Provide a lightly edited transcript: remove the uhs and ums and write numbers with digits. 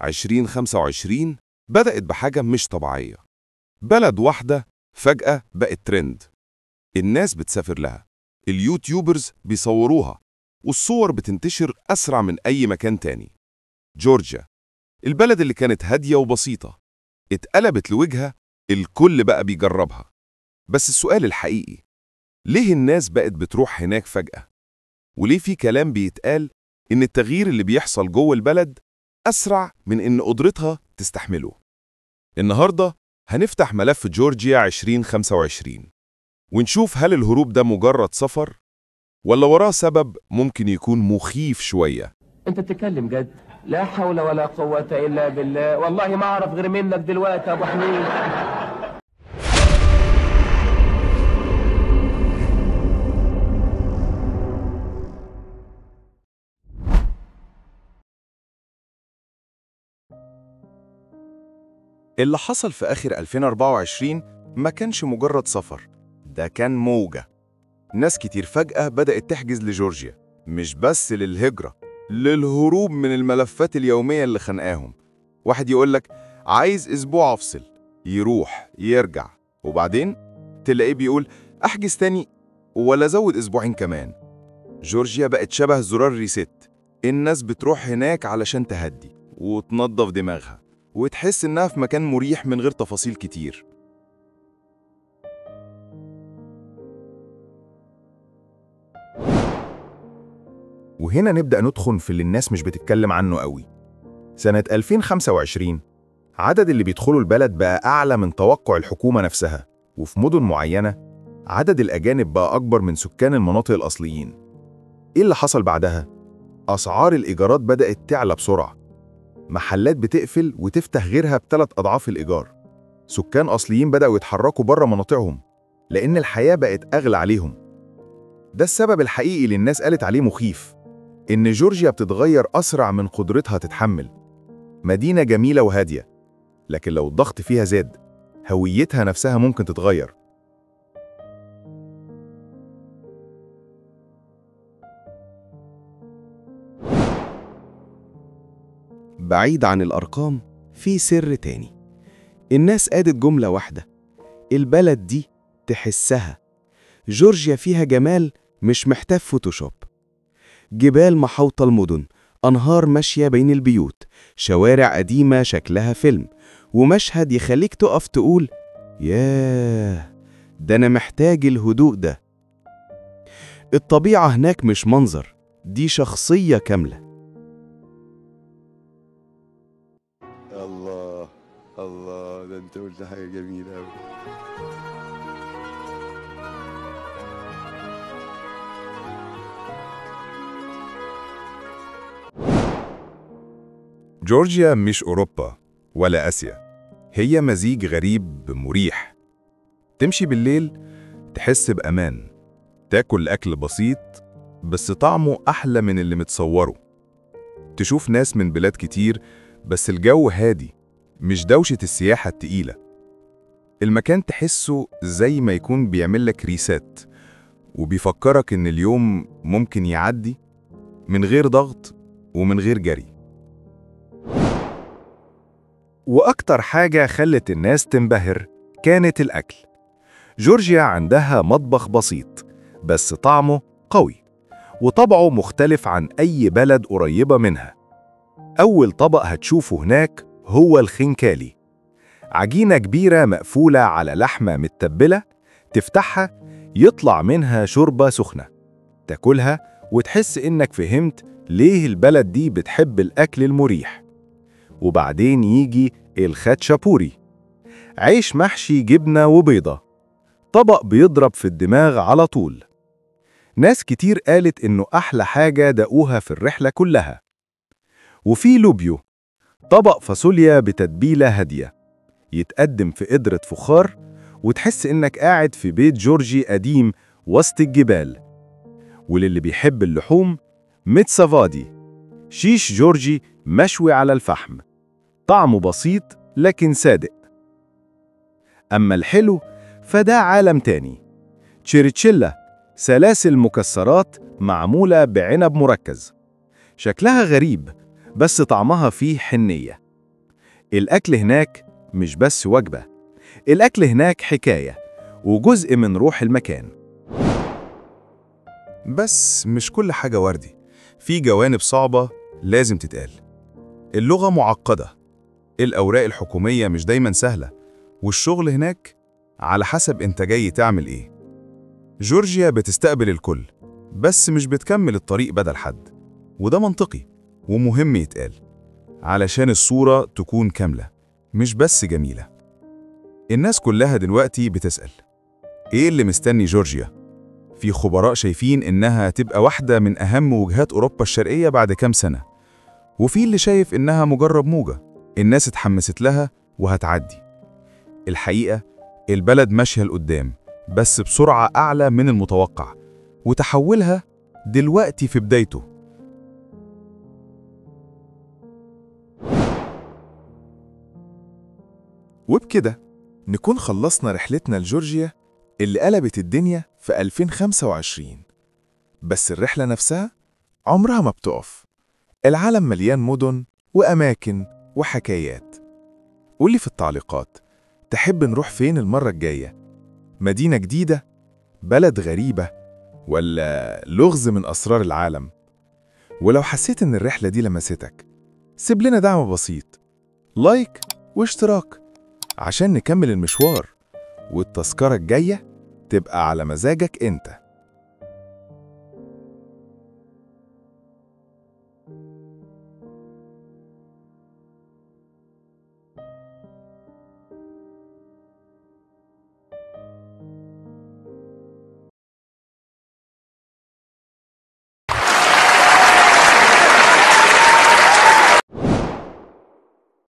2025 بدأت بحاجة مش طبيعية. بلد واحدة فجأة بقت ترند. الناس بتسافر لها، اليوتيوبرز بيصوروها، والصور بتنتشر أسرع من أي مكان تاني. جورجيا، البلد اللي كانت هادية وبسيطة، اتقلبت لوجهة الكل بقى بيجربها. بس السؤال الحقيقي، ليه الناس بقت بتروح هناك فجأة؟ وليه في كلام بيتقال إن التغيير اللي بيحصل جوه البلد أسرع من إن قدرتها تستحمله؟ النهاردة هنفتح ملف جورجيا 2025 ونشوف هل الهروب ده مجرد سفر ولا وراه سبب ممكن يكون مخيف شوية. انت بتتكلم جد؟ لا حول ولا قوة الا بالله، والله ما اعرف غير منك دلوقتي يا ابو حميد. اللي حصل في آخر 2024 ما كانش مجرد سفر، ده كان موجة. ناس كتير فجأة بدأت تحجز لجورجيا، مش بس للهجرة، للهروب من الملفات اليومية اللي خانقاهم. واحد يقولك عايز أسبوع أفصل، يروح يرجع، وبعدين تلاقيه بيقول أحجز تاني ولا زود أسبوعين كمان. جورجيا بقت شبه زرار ريست، الناس بتروح هناك علشان تهدي وتنظف دماغها وتحس إنها في مكان مريح من غير تفاصيل كتير. وهنا نبدأ ندخل في اللي الناس مش بتتكلم عنه قوي. سنة 2025 عدد اللي بيدخلوا البلد بقى أعلى من توقع الحكومة نفسها، وفي مدن معينة عدد الأجانب بقى أكبر من سكان المناطق الأصليين. إيه اللي حصل بعدها؟ أسعار الإيجارات بدأت تعلى بسرعة، محلات بتقفل وتفتح غيرها ب3 أضعاف الإيجار. سكان أصليين بدأوا يتحركوا بره مناطقهم لأن الحياة بقت أغلى عليهم. ده السبب الحقيقي اللي الناس قالت عليه مخيف، إن جورجيا بتتغير أسرع من قدرتها تتحمل. مدينة جميلة وهادية، لكن لو الضغط فيها زاد هويتها نفسها ممكن تتغير. بعيد عن الأرقام في سر تاني. الناس قالت جملة واحدة: البلد دي تحسها. جورجيا فيها جمال مش محتاج فوتوشوب. جبال محاوطة المدن، أنهار ماشية بين البيوت، شوارع قديمة شكلها فيلم، ومشهد يخليك تقف تقول ياه، ده أنا محتاج الهدوء ده. الطبيعة هناك مش منظر، دي شخصية كاملة. الله الله، ده انت قلت حاجة جميلة أوي. جورجيا مش أوروبا ولا آسيا، هي مزيج غريب مريح. تمشي بالليل تحس بأمان، تاكل أكل بسيط بس طعمه أحلى من اللي متصوره، تشوف ناس من بلاد كتير بس الجو هادي، مش دوشة السياحة التقيلة. المكان تحسه زي ما يكون بيعملك ريسات وبيفكرك إن اليوم ممكن يعدي من غير ضغط ومن غير جري. وأكتر حاجة خلت الناس تنبهر كانت الأكل. جورجيا عندها مطبخ بسيط بس طعمه قوي، وطبعه مختلف عن أي بلد قريبة منها. أول طبق هتشوفه هناك هو الخنكالي، عجينة كبيرة مقفولة على لحمة متبلة، تفتحها يطلع منها شوربة سخنة، تاكلها وتحس إنك فهمت ليه البلد دي بتحب الأكل المريح. وبعدين يجي الخاتشابوري، عيش محشي جبنة وبيضة، طبق بيضرب في الدماغ على طول. ناس كتير قالت إنه أحلى حاجة دقوها في الرحلة كلها. وفي لوبيو، طبق فاصوليا بتتبيلة هادية، يتقدم في قدرة فخار وتحس إنك قاعد في بيت جورجي قديم وسط الجبال. وللي بيحب اللحوم، ميتسافادي، شيش جورجي مشوي على الفحم، طعمه بسيط لكن صادق. أما الحلو فده عالم تاني، تشيريتشيلا، سلاسل مكسرات معمولة بعنب مركز، شكلها غريب بس طعمها فيه حنية، الأكل هناك مش بس وجبة، الأكل هناك حكاية وجزء من روح المكان. بس مش كل حاجة وردي، في جوانب صعبة لازم تتقال. اللغة معقدة، الأوراق الحكومية مش دايما سهلة، والشغل هناك على حسب انت جاي تعمل ايه. جورجيا بتستقبل الكل، بس مش بتكمل الطريق بدل حد، وده منطقي ومهم يتقال علشان الصورة تكون كاملة مش بس جميلة. الناس كلها دلوقتي بتسأل ايه اللي مستني جورجيا؟ في خبراء شايفين إنها تبقى واحدة من أهم وجهات أوروبا الشرقية بعد كام سنة، وفي اللي شايف إنها مجرد موجة الناس اتحمست لها وهتعدي. الحقيقة البلد ماشية لقدام، بس بسرعة أعلى من المتوقع، وتحولها دلوقتي في بدايته. وبكده نكون خلصنا رحلتنا لجورجيا اللي قلبت الدنيا في 2025. بس الرحلة نفسها عمرها ما بتقف. العالم مليان مدن وأماكن وحكايات. قولي في التعليقات، تحب نروح فين المرة الجاية؟ مدينة جديدة؟ بلد غريبة؟ ولا لغز من أسرار العالم؟ ولو حسيت إن الرحلة دي لمستك، سيب لنا دعم بسيط، لايك واشتراك عشان نكمل المشوار، والتذكرة الجاية تبقى على مزاجك انت.